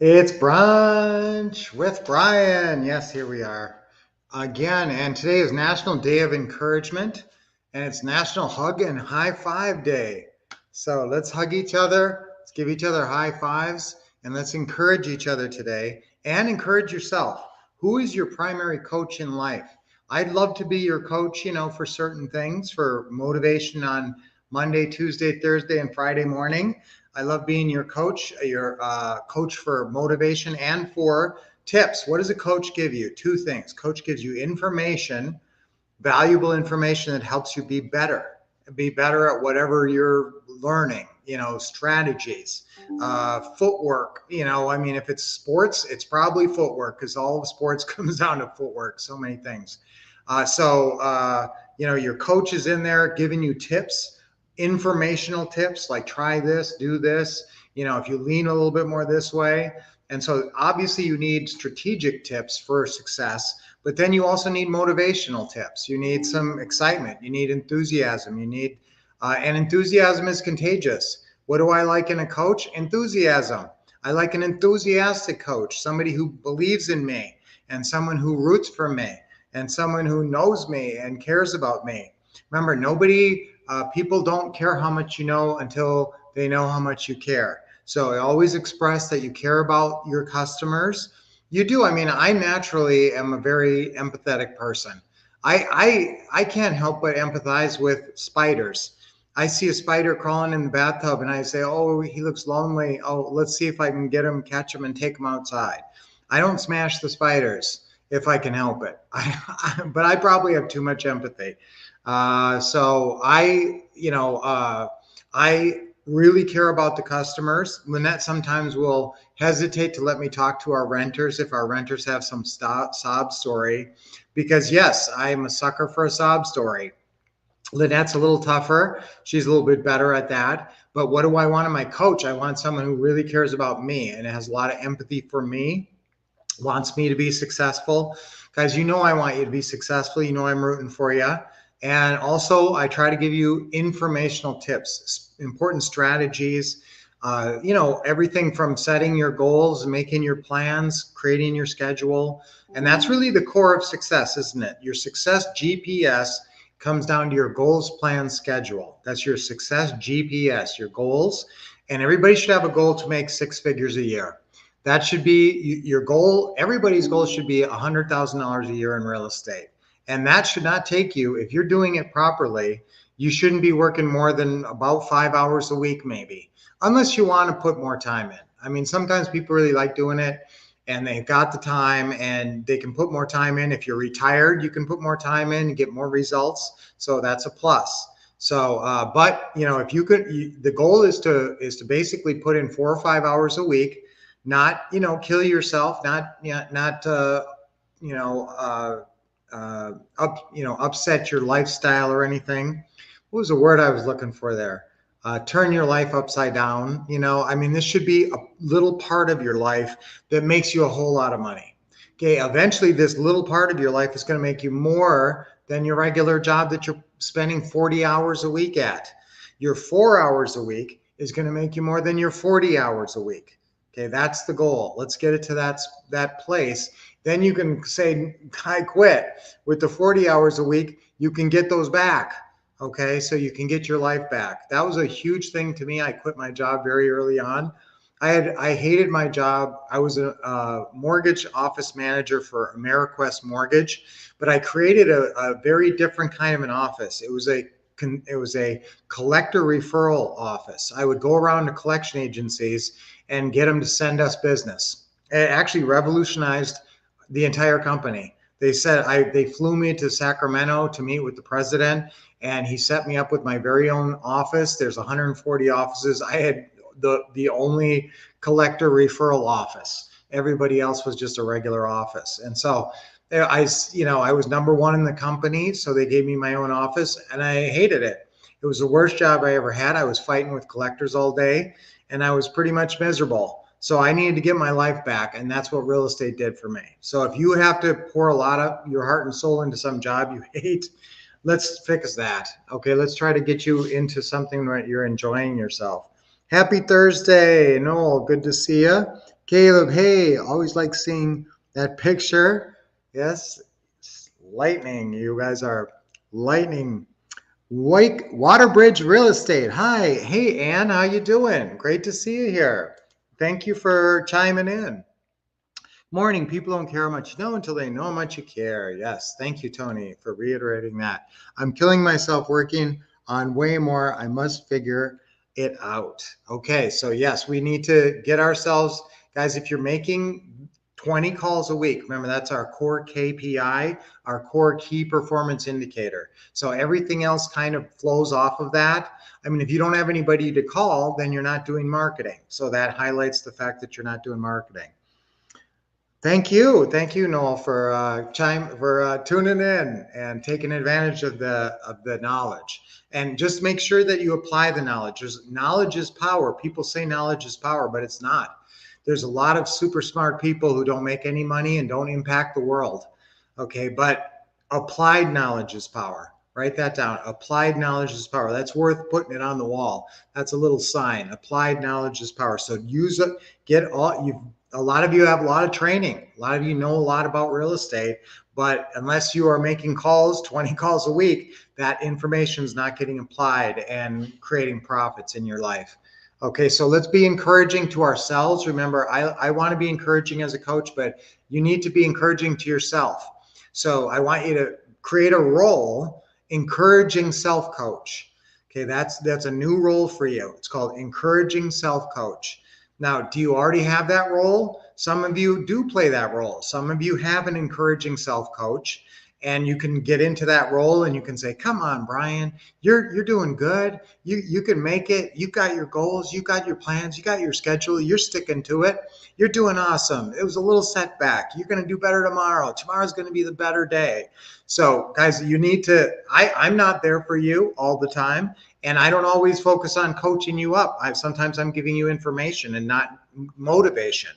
It's brunch with Brian. Yes, here we are again. And today is National Day of Encouragement, and it's National Hug and High Five Day. So let's hug each other, let's give each other high fives, and let's encourage each other today and encourage yourself. Who is your primary coach in life? I'd love to be your coach, for certain things, for motivation on Monday, Tuesday, Thursday, and Friday morning. I love being your coach for motivation and for tips. What does a coach give you? Two things. Coach gives you information, valuable information that helps you be better at whatever you're learning, strategies, footwork. I mean, if it's sports, it's probably footwork because all of sports comes down to footwork, so many things. Your coach is in there giving you tips, informational tips like try this, do this, if you lean a little bit more this way. And so obviously you need strategic tips for success, but then you also need motivational tips. You need some excitement. You need enthusiasm. And enthusiasm is contagious. What do I like in a coach? Enthusiasm. I like an enthusiastic coach, somebody who believes in me and someone who roots for me and someone who knows me and cares about me. Remember, people don't care how much you know until they know how much you care. So always express that you care about your customers. You do. I mean, I naturally am a very empathetic person. I can't help but empathize with spiders. I see a spider crawling in the bathtub and I say, oh, he looks lonely. Oh, let's see if I can catch him and take him outside. I don't smash the spiders if I can help it. But I probably have too much empathy. I really care about the customers. Lynette sometimes will hesitate to let me talk to our renters if our renters have some sob story, because yes, I'm a sucker for a sob story. Lynette's a little tougher. She's a little bit better at that. But what do I want in my coach? I want someone who really cares about me and has a lot of empathy for me, wants me to be successful. Guys, I want you to be successful. I'm rooting for you. And also, I try to give you informational tips, important strategies, everything from setting your goals, making your plans, creating your schedule. And that's really the core of success, isn't it? Your success GPS comes down to your goals, plan, schedule. That's your success GPS, your goals. And everybody should have a goal to make six figures a year. That should be your goal. Everybody's goal should be $100,000 a year in real estate. And that should not take you, if you're doing it properly, you shouldn't be working more than about 5 hours a week, maybe, unless you want to put more time in. I mean, sometimes people really like doing it and they've got the time and they can put more time in. If you're retired, you can put more time in and get more results. So that's a plus. So, if you could, the goal is to basically put in 4 or 5 hours a week, not, kill yourself, not, you know, upset your lifestyle or anything. What was the word I was looking for there? Turn your life upside down. I mean, this should be a little part of your life that makes you a whole lot of money. Okay, eventually this little part of your life is going to make you more than your regular job that you're spending 40 hours a week at. Your 4 hours a week is going to make you more than your 40 hours a week. Okay, that's the goal. Let's get it to that place. Then you can say, I quit. With the 40 hours a week, you can get those back. Okay, so you can get your life back. That was a huge thing to me. I quit my job very early on. I hated my job. I was a mortgage office manager for AmeriQuest Mortgage, but I created a very different kind of an office. It was a collector referral office. I would go around to collection agencies and get them to send us business. It actually revolutionized the entire company. They flew me to Sacramento to meet with the president, and he set me up with my very own office. There's 140 offices. I had the only collector referral office. Everybody else was just a regular office. And so I was number one in the company, so they gave me my own office, and I hated it. It was the worst job I ever had. I was fighting with collectors all day, and I was pretty much miserable. So I needed to get my life back, and that's what real estate did for me. So if you have to pour a lot of your heart and soul into some job you hate, let's fix that. Okay, let's try to get you into something where you're enjoying yourself. Happy Thursday, Noel. Good to see you. Caleb, hey, always like seeing that picture. Yes, lightning. You guys are lightning. White Waterbridge Real Estate. Hi, hey Ann, how you doing? Great to see you here. Thank you for chiming in. Morning. People don't care how much you know until they know how much you care. Yes, thank you, Tony, for reiterating that. I'm killing myself working on way more. I must figure it out. Okay, so yes, we need to get ourselves, guys, if you're making 20 calls a week, remember that's our core KPI, our core key performance indicator. So everything else kind of flows off of that. I mean, if you don't have anybody to call, then you're not doing marketing. So that highlights the fact that you're not doing marketing. Thank you, Noel, for tuning in and taking advantage of the knowledge. And just make sure that you apply the knowledge. Knowledge is power. People say knowledge is power, but it's not. There's a lot of super smart people who don't make any money and don't impact the world. Okay, but applied knowledge is power. Write that down. Applied knowledge is power. That's worth putting it on the wall. That's a little sign. Applied knowledge is power. So use it. Get all you. A lot of you have a lot of training. A lot of you know a lot about real estate, but unless you are making calls, 20 calls a week, that information is not getting applied and creating profits in your life. Okay, so let's be encouraging to ourselves. Remember, I want to be encouraging as a coach, but you need to be encouraging to yourself. So I want you to create a role, encouraging self-coach. Okay, that's a new role for you. It's called encouraging self-coach. Now, do you already have that role? Some of you do play that role. Some of you have an encouraging self-coach, and you can get into that role and you can say, come on, Brian, you're doing good. You can make it. You've got your goals, you've got your plans, you got your schedule, you're sticking to it. You're doing awesome. It was a little setback. You're going to do better tomorrow. Tomorrow's going to be the better day. So, guys, you need to, I'm not there for you all the time. And I don't always focus on coaching you up. Sometimes I'm giving you information and not motivation.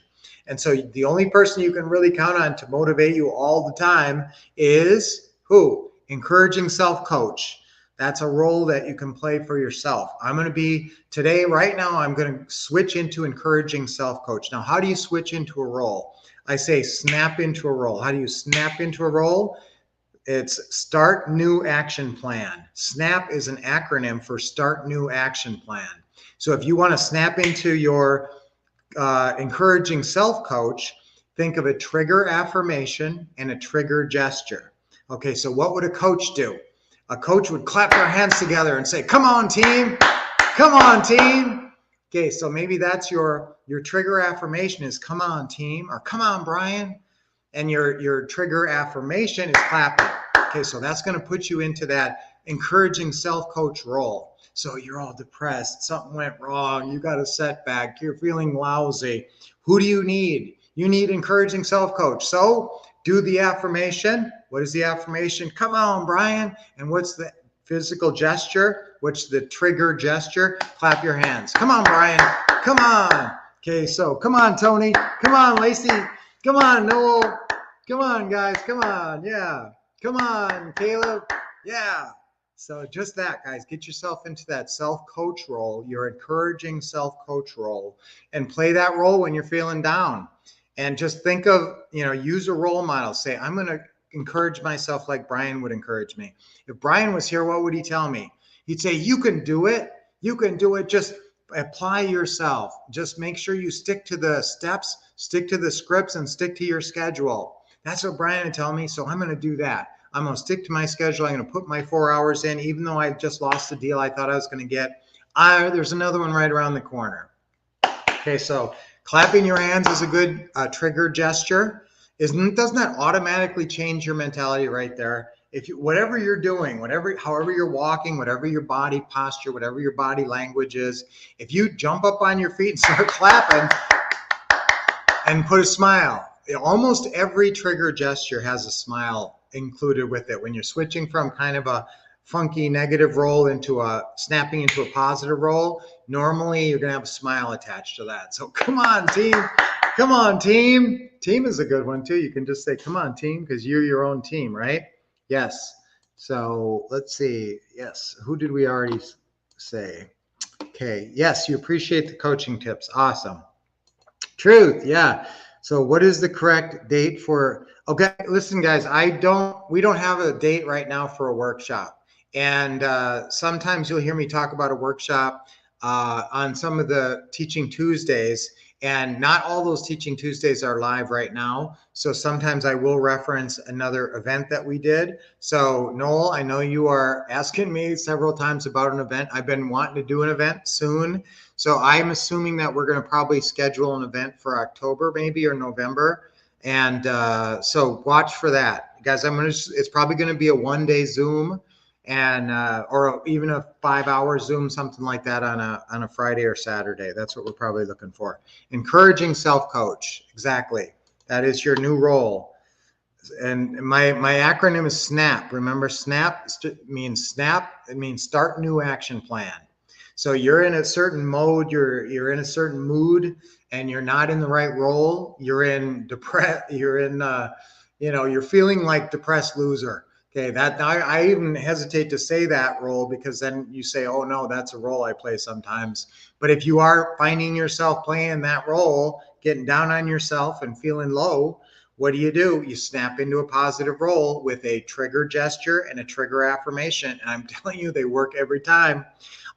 And so the only person you can really count on to motivate you all the time is who? Encouraging self-coach. That's a role that you can play for yourself. I'm going to be today, right now, I'm going to switch into encouraging self-coach. Now, how do you switch into a role? I say snap into a role. How do you snap into a role? It's Start New Action Plan. SNAP is an acronym for Start New Action Plan. So if you want to snap into your encouraging self-coach, think of a trigger affirmation and a trigger gesture. Okay, so what would a coach do? A coach would clap their hands together and say, come on, team. Come on, team. Okay, so maybe that's your trigger affirmation is come on, team, or come on, Brian. And your trigger affirmation is clapping. Okay, so that's going to put you into that encouraging self-coach role. So you're all depressed, something went wrong, you got a setback, you're feeling lousy. Who do you need? You need encouraging self-coach. So do the affirmation. What is the affirmation? Come on, Brian. And what's the physical gesture? What's the trigger gesture? Clap your hands. Come on, Brian. Come on. Okay, so come on, Tony. Come on, Lacey. Come on, Noel. Come on, guys. Come on. Yeah. Come on, Caleb. Yeah. So just that, guys, get yourself into that self-coach role, your encouraging self-coach role, and play that role when you're feeling down. And just think of, use a role model. Say, I'm going to encourage myself like Brian would encourage me. If Brian was here, what would he tell me? He'd say, you can do it. You can do it. Just apply yourself. Just make sure you stick to the steps, stick to the scripts, and stick to your schedule. That's what Brian would tell me. So I'm going to do that. I'm going to stick to my schedule. I'm going to put my 4 hours in, even though I just lost the deal I thought I was going to get. There's another one right around the corner. Okay, so clapping your hands is a good trigger gesture. Doesn't that automatically change your mentality right there? If you, whatever you're doing, however you're walking, whatever your body posture, whatever your body language is, if you jump up on your feet and start clapping and put a smile, almost every trigger gesture has a smile included with it. When you're switching from kind of a funky negative role into snapping into a positive role, normally you're going to have a smile attached to that. So come on, team. Come on, team. Team is a good one too. You can just say, come on, team, because you're your own team, right? Yes. So let's see. Yes. Who did we already say? Okay. Yes. You appreciate the coaching tips. Awesome. Truth, yeah. So what is the correct date for, okay, listen guys, we don't have a date right now for a workshop. And sometimes you'll hear me talk about a workshop on some of the Teaching Tuesdays, and not all those Teaching Tuesdays are live right now. So sometimes I will reference another event that we did. So Noel, I know you are asking me several times about an event. I've been wanting to do an event soon. So I'm assuming that we're going to probably schedule an event for October, maybe, or November. And so watch for that, guys. It's probably going to be a 1-day Zoom, and or even a 5-hour Zoom, something like that on a Friday or Saturday. That's what we're probably looking for. Encouraging self-coach. Exactly. That is your new role. And my acronym is SNAP. Remember, SNAP means snap. It means start new action plan. So you're in a certain mode, you're in a certain mood, and you're not in the right role. You're in you're feeling like depressed loser. Okay, that I even hesitate to say that role, because then you say, oh no, that's a role I play sometimes. But if you are finding yourself playing that role, getting down on yourself and feeling low, what do? You snap into a positive role with a trigger gesture and a trigger affirmation. And I'm telling you, they work every time.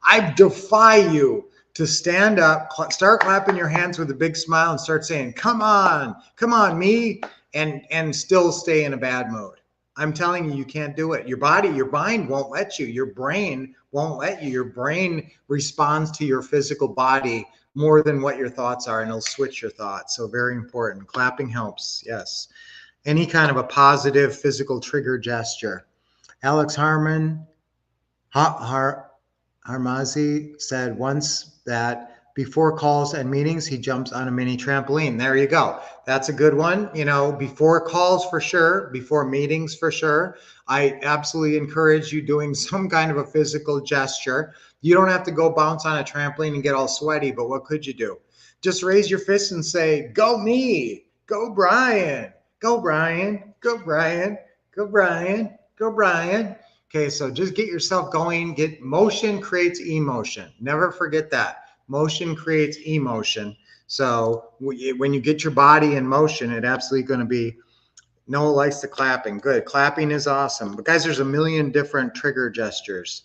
I defy you to stand up, start clapping your hands with a big smile, and start saying, come on, me, and still stay in a bad mood. I'm telling you, you can't do it. Your mind won't let you. Your brain won't let you. Your brain responds to your physical body more than what your thoughts are, and it'll switch your thoughts. So very important. Clapping helps. Yes. Any kind of a positive physical trigger gesture. Alex Harmon, Harmazi said once that before calls and meetings, he jumps on a mini trampoline. There you go. That's a good one. Before calls for sure, before meetings for sure. I absolutely encourage you doing some kind of a physical gesture. You don't have to go bounce on a trampoline and get all sweaty, but what could you do? Just raise your fist and say, go me, go Brian, go Brian, go Brian, go Brian, go Brian. Okay, so just get yourself going. Motion creates emotion. Never forget that. Motion creates emotion. So when you get your body in motion, it absolutely going to be. Noah likes the clapping. Good. Clapping is awesome. But guys, there's a million different trigger gestures.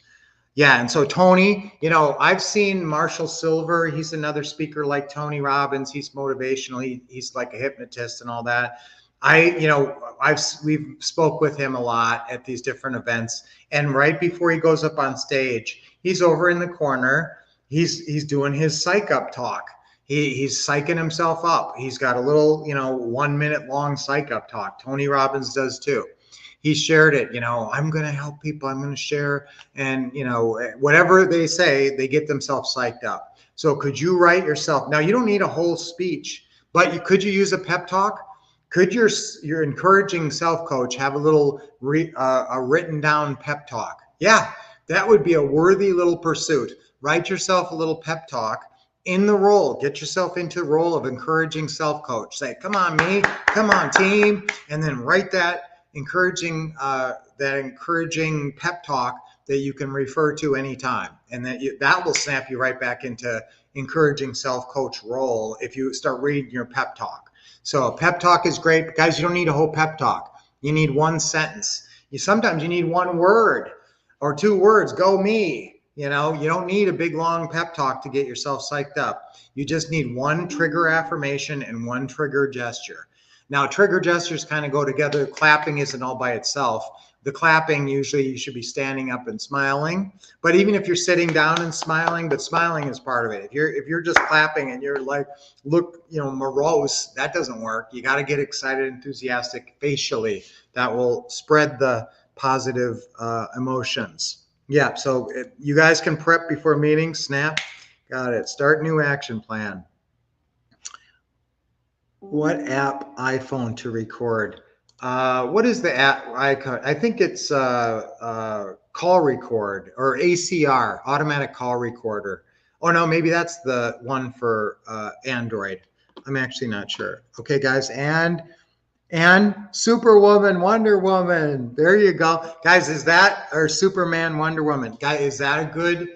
Yeah, and so Tony, I've seen Marshall Silver. He's another speaker like Tony Robbins. He's motivational. He's like a hypnotist and all that. We've spoke with him a lot at these different events, and right before he goes up on stage, he's over in the corner. He's doing his psych up talk. He's psyching himself up. He's got a little 1 minute long psych up talk. Tony Robbins does too. He shared it. I'm going to help people. I'm going to share, and whatever they say, they get themselves psyched up. So could you write yourself? Now you don't need a whole speech, but could you use a pep talk? Could your encouraging self-coach have a little a written down pep talk? Yeah, that would be a worthy little pursuit. Write yourself a little pep talk in the role. Get yourself into the role of encouraging self-coach. Say, come on, me, come on, team, and then write that encouraging pep talk that you can refer to anytime, and that will snap you right back into encouraging self-coach role if you start reading your pep talk. So a pep talk is great, but guys, you don't need a whole pep talk. You need one sentence. Sometimes you need one word or 2 words. Go me. You don't need a big long pep talk to get yourself psyched up. You just need one trigger affirmation and one trigger gesture. Now, trigger gestures kind of go together. Clapping isn't all by itself. The clapping, usually you should be standing up and smiling. But even if you're sitting down and smiling, but smiling is part of it. If you're just clapping and you're like, look, morose, that doesn't work. You got to get excited, enthusiastic facially. That will spread the positive emotions. Yeah, so you guys can prep before meetings. Snap. Got it. Start new action plan. What app iPhone to record? What is the app icon? I think it's call record or ACR, automatic call recorder. Oh no, maybe that's the one for Android. I'm actually not sure. Okay, guys, and Superwoman, Wonder Woman. There you go, guys. Is that or Superman, Wonder Woman? Guys, is that a good?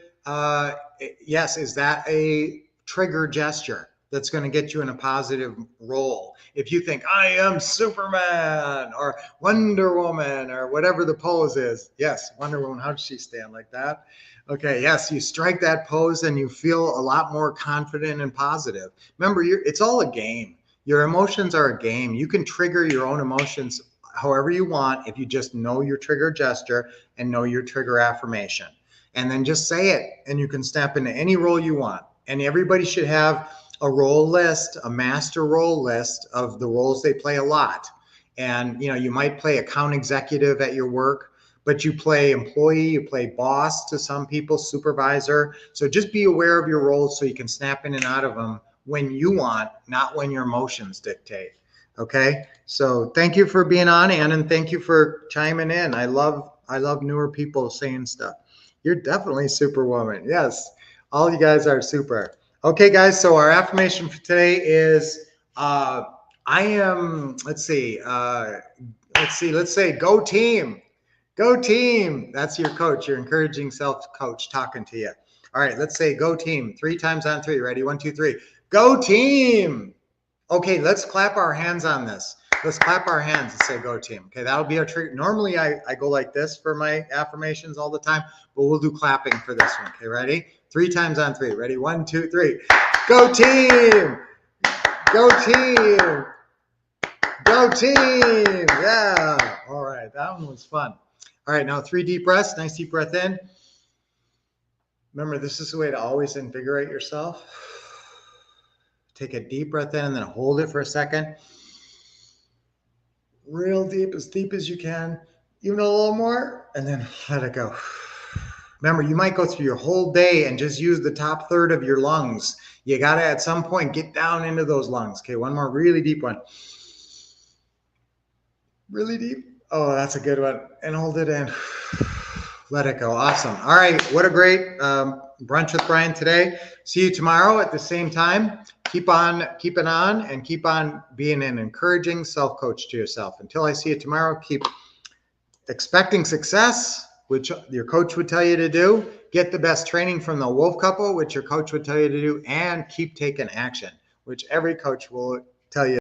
Yes. Is that a trigger gesture? that's going to get you in a positive role. If you think, I am Superman or Wonder Woman or whatever the pose is. Yes, Wonder Woman, how does she stand like that? Okay, yes, you strike that pose and you feel a lot more confident and positive. Remember, it's all a game. Your emotions are a game. You can trigger your own emotions however you want if you just know your trigger gesture and know your trigger affirmation. And then just say it, and you can step into any role you want. And everybody should have a role list, a master role list of the roles they play a lot. And you might play account executive at your work, but you play employee, you play boss to some people, supervisor. So just be aware of your roles so you can snap in and out of them when you want, not when your emotions dictate. Okay. So thank you for being on, Ann, and thank you for chiming in. I love newer people saying stuff. You're definitely Superwoman. Yes. All you guys are super. Okay, guys. So our affirmation for today is I am, let's say go team. Go team. That's your coach, your encouraging self coach talking to you. All right, let's say go team 3 times on 3. Ready? 1, 2, 3. Go team. Okay, let's clap our hands on this. Let's clap our hands and say go team. Okay, that'll be our trigger. Normally I go like this for my affirmations all the time, but we'll do clapping for this one. Okay, ready? 3 times on 3. Ready? 1, 2, 3. Go team. Go team. Go team. Yeah. All right, that one was fun. All right, now 3 deep breaths. Nice deep breath in. Remember, this is the way to always invigorate yourself. Take a deep breath in and then hold it for a second. Real deep as you can. Even a little more, and then let it go. Remember, you might go through your whole day and just use the top third of your lungs. You got to, at some point, get down into those lungs. Okay, one more really deep one. Really deep. Oh, that's a good one. And hold it in. Let it go. Awesome. All right. What a great brunch with Brian today. See you tomorrow at the same time. Keep on keeping on and keep on being an encouraging self-coach to yourself. Until I see you tomorrow, keep expecting success, which your coach would tell you to do. Get the best training from the Wolf Couple, which your coach would tell you to do. And keep taking action, which every coach will tell you.